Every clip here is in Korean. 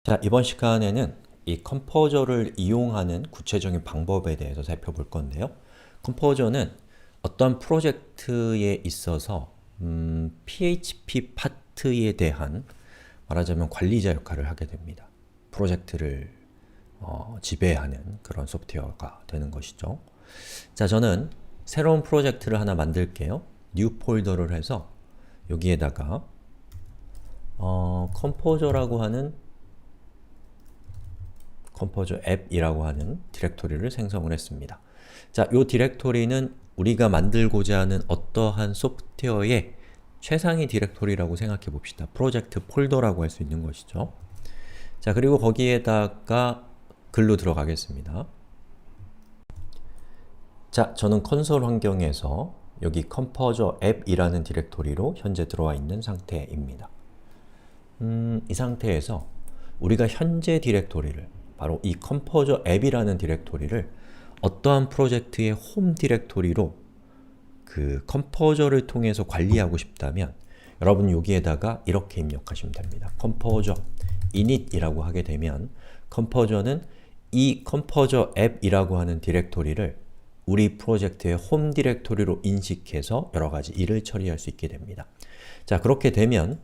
자, 이번 시간에는 이 컴포저를 이용하는 구체적인 방법에 대해서 살펴볼 건데요. 컴포저는 어떤 프로젝트에 있어서 PHP 파트에 대한 말하자면 관리자 역할을 하게 됩니다. 프로젝트를 지배하는 그런 소프트웨어가 되는 것이죠. 자, 저는 새로운 프로젝트를 하나 만들게요. New 폴더를 해서 여기에다가 컴포저라고 하는 컴포저 앱이라고 하는 디렉토리를 생성을 했습니다. 자, 이 디렉토리는 우리가 만들고자 하는 어떠한 소프트웨어의 최상위 디렉토리라고 생각해 봅시다. 프로젝트 폴더라고 할 수 있는 것이죠. 자, 그리고 거기에다가 글로 들어가겠습니다. 자, 저는 콘솔 환경에서 여기 컴포저 앱이라는 디렉토리로 현재 들어와 있는 상태입니다. 이 상태에서 우리가 현재 디렉토리를 바로 이 컴포저 앱이라는 디렉토리를 어떠한 프로젝트의 홈 디렉토리로 그 컴포저를 통해서 관리하고 싶다면 여러분 여기에다가 이렇게 입력하시면 됩니다. 컴포저 init이라고 하게 되면 컴포저는 이 컴포저 앱이라고 하는 디렉토리를 우리 프로젝트의 홈 디렉토리로 인식해서 여러가지 일을 처리할 수 있게 됩니다. 자, 그렇게 되면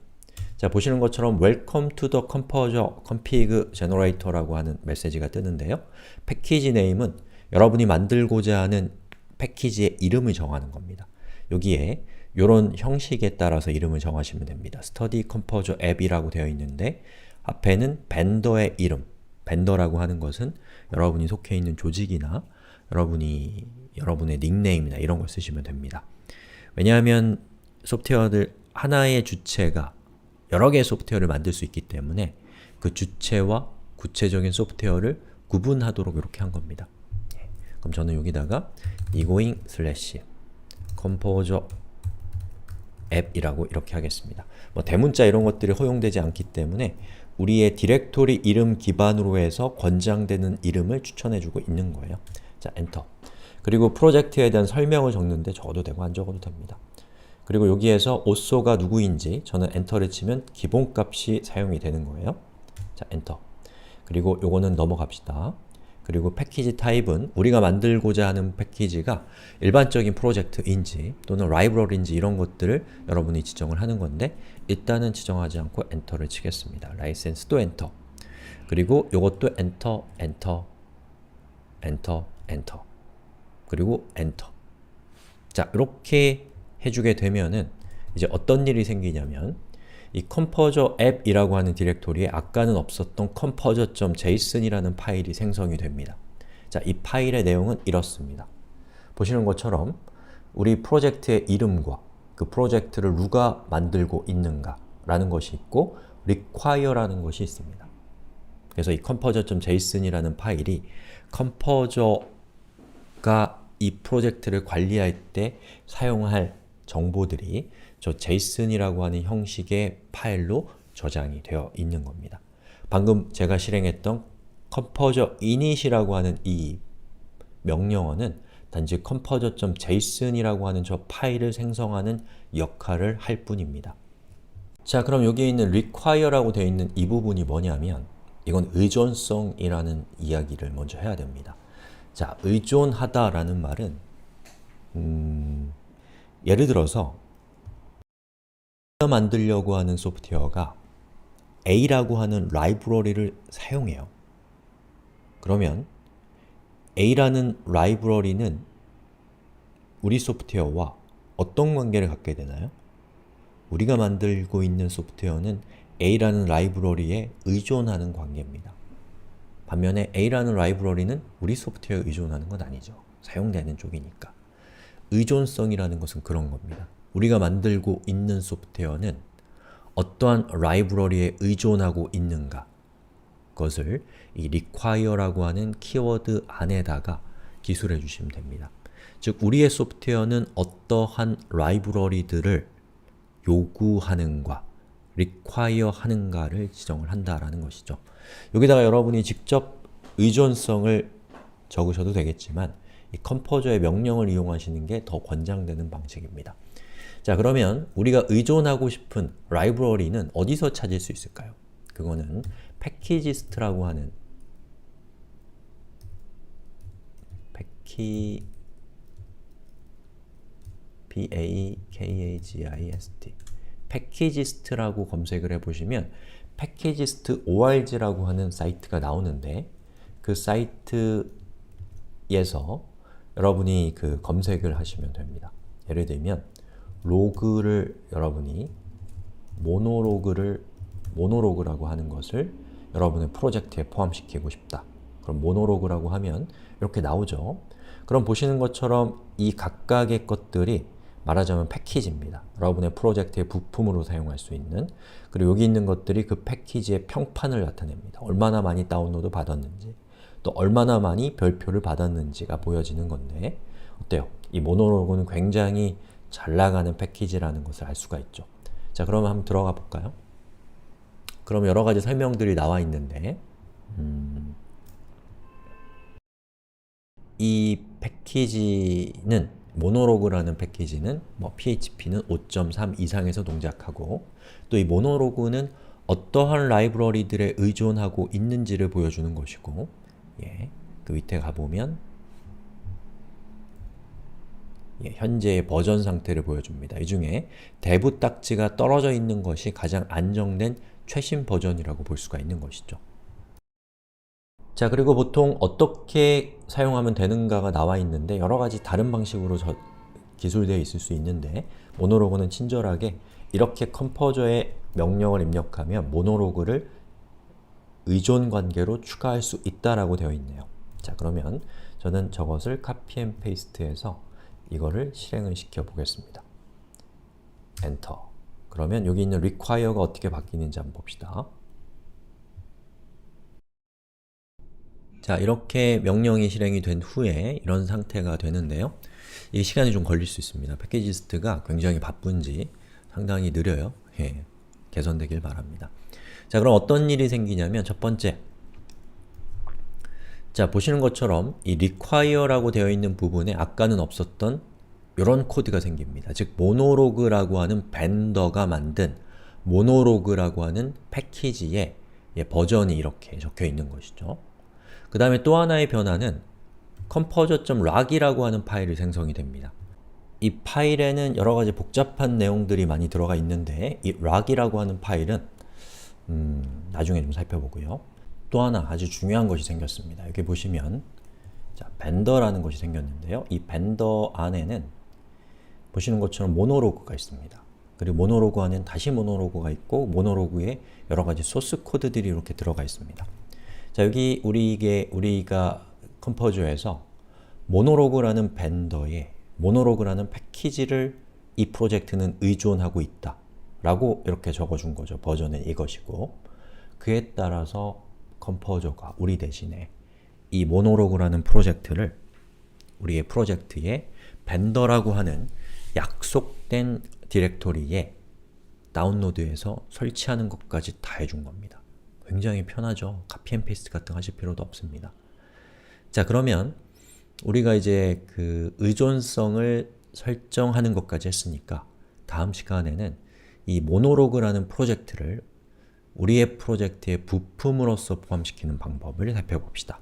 자, 보시는 것처럼 Welcome to the Composer Config Generator라고 하는 메시지가 뜨는데요. 패키지 네임은 여러분이 만들고자 하는 패키지의 이름을 정하는 겁니다. 여기에 이런 형식에 따라서 이름을 정하시면 됩니다. Study Composer App이라고 되어 있는데 앞에는 벤더의 이름, 벤더라고 하는 것은 여러분이 속해 있는 조직이나 여러분의 닉네임이나 이런 걸 쓰시면 됩니다. 왜냐하면 소프트웨어들 하나의 주체가 여러 개의 소프트웨어를 만들 수 있기 때문에 그 주체와 구체적인 소프트웨어를 구분하도록 이렇게 한 겁니다. 그럼 저는 여기다가 egoing/composer app이라고 이렇게 하겠습니다. 뭐 대문자 이런 것들이 허용되지 않기 때문에 우리의 디렉토리 이름 기반으로 해서 권장되는 이름을 추천해주고 있는 거예요. 자, 엔터. 그리고 프로젝트에 대한 설명을 적는데 적어도 되고 안 적어도 됩니다. 그리고 여기에서 오소가 누구인지 저는 엔터를 치면 기본값이 사용이 되는 거예요. 자, 엔터. 그리고 요거는 넘어갑시다. 그리고 패키지 타입은 우리가 만들고자 하는 패키지가 일반적인 프로젝트인지 또는 라이브러리인지 이런 것들을 여러분이 지정을 하는 건데 일단은 지정하지 않고 엔터를 치겠습니다. 라이센스도 엔터. 그리고 요것도 엔터, 엔터, 엔터, 엔터. 그리고 엔터. 자, 이렇게 해주게 되면은 이제 어떤 일이 생기냐면 이 컴포저 앱이라고 하는 디렉토리에 아까는 없었던 composer.json이라는 파일이 생성이 됩니다. 자, 이 파일의 내용은 이렇습니다. 보시는 것처럼 우리 프로젝트의 이름과 그 프로젝트를 누가 만들고 있는가 라는 것이 있고 require라는 것이 있습니다. 그래서 이 composer.json이라는 파일이 컴포저가 이 프로젝트를 관리할 때 사용할 정보들이 저 JSON이라고 하는 형식의 파일로 저장이 되어 있는 겁니다. 방금 제가 실행했던 composer init이라고 하는 이 명령어는 단지 composer.json이라고 하는 저 파일을 생성하는 역할을 할 뿐입니다. 자, 그럼 여기에 있는 require라고 되어 있는 이 부분이 뭐냐면 이건 의존성이라는 이야기를 먼저 해야 됩니다. 자, 의존하다 라는 말은 예를 들어서 우리가 만들려고 하는 소프트웨어가 A라고 하는 라이브러리를 사용해요. 그러면 A라는 라이브러리는 우리 소프트웨어와 어떤 관계를 갖게 되나요? 우리가 만들고 있는 소프트웨어는 A라는 라이브러리에 의존하는 관계입니다. 반면에 A라는 라이브러리는 우리 소프트웨어에 의존하는 건 아니죠. 사용되는 쪽이니까. 의존성이라는 것은 그런 겁니다. 우리가 만들고 있는 소프트웨어는 어떠한 라이브러리에 의존하고 있는가 그것을 이 require라고 하는 키워드 안에다가 기술해 주시면 됩니다. 즉, 우리의 소프트웨어는 어떠한 라이브러리들을 요구하는가, require 하는가를 지정을 한다라는 것이죠. 여기다가 여러분이 직접 의존성을 적으셔도 되겠지만 이 컴포저의 명령을 이용하시는 게 더 권장되는 방식입니다. 자, 그러면 우리가 의존하고 싶은 라이브러리는 어디서 찾을 수 있을까요? 그거는 패키지스트라고 하는 PAKAGIST 패키지스트라고 검색을 해보시면 패키지스트 org라고 하는 사이트가 나오는데 그 사이트에서 여러분이 그 검색을 하시면 됩니다. 예를 들면 로그를 여러분이 모노로그라고 하는 것을 여러분의 프로젝트에 포함시키고 싶다. 그럼 모노로그라고 하면 이렇게 나오죠. 그럼 보시는 것처럼 이 각각의 것들이 말하자면 패키지입니다. 여러분의 프로젝트의 부품으로 사용할 수 있는, 그리고 여기 있는 것들이 그 패키지의 평판을 나타냅니다. 얼마나 많이 다운로드 받았는지, 또 얼마나 많이 별표를 받았는지가 보여지는 건데 어때요? 이 모노로그는 굉장히 잘 나가는 패키지라는 것을 알 수가 있죠. 자, 그러면 한번 들어가 볼까요? 그럼 여러 가지 설명들이 나와 있는데 이 패키지는 모노로그라는 패키지는 PHP는 5.3 이상에서 동작하고 또 이 모노로그는 어떠한 라이브러리들에 의존하고 있는지를 보여주는 것이고 그 밑에 가보면 현재의 버전 상태를 보여줍니다. 이 중에 대부 딱지가 떨어져 있는 것이 가장 안정된 최신 버전이라고 볼 수가 있는 것이죠. 자, 그리고 보통 어떻게 사용하면 되는가가 나와 있는데 여러 가지 다른 방식으로 기술되어 있을 수 있는데 모노로그는 친절하게 이렇게 컴포저에 명령을 입력하면 모노로그를 의존 관계로 추가할 수 있다라고 되어 있네요. 자, 그러면 저는 저것을 카피 앤 페이스트해서 이거를 실행을 시켜 보겠습니다. 엔터. 그러면 여기 있는 require가 어떻게 바뀌는지 한번 봅시다. 자, 이렇게 명령이 실행이 된 후에 이런 상태가 되는데요. 이게 시간이 좀 걸릴 수 있습니다. 패키지스트가 굉장히 바쁜지 상당히 느려요. 개선되길 바랍니다. 자, 그럼 어떤 일이 생기냐면 첫 번째, 자, 보시는 것처럼 이 require라고 되어 있는 부분에 아까는 없었던 이런 코드가 생깁니다. 즉, 모노로그라고 하는 벤더가 만든 모노로그라고 하는 패키지의 버전이 이렇게 적혀 있는 것이죠. 그 다음에 또 하나의 변화는 composer.log이라고 하는 파일이 생성이 됩니다. 이 파일에는 여러 가지 복잡한 내용들이 많이 들어가 있는데 이 log이라고 하는 파일은 나중에 좀 살펴보고요. 또 하나 아주 중요한 것이 생겼습니다. 여기 보시면 자, 벤더라는 것이 생겼는데요. 이 벤더 안에는 보시는 것처럼 모노로그가 있습니다. 그리고 모노로그 안에는 다시 모노로그가 있고 모노로그에 여러 가지 소스 코드들이 이렇게 들어가 있습니다. 자, 여기 우리가 컴포저에서 모노로그라는 벤더에 모노로그라는 패키지를 이 프로젝트는 의존하고 있다 라고 이렇게 적어준 거죠. 버전은 이것이고 그에 따라서 컴포저가 우리 대신에 이 모노로그라는 프로젝트를 우리의 프로젝트에 벤더라고 하는 약속된 디렉토리에 다운로드해서 설치하는 것까지 다 해준 겁니다. 굉장히 편하죠. 카피 앤 페이스트 같은 거 하실 필요도 없습니다. 자, 그러면 우리가 이제 그 의존성을 설정하는 것까지 했으니까 다음 시간에는 이 모노로그라는 프로젝트를 우리의 프로젝트의 부품으로서 포함시키는 방법을 살펴봅시다.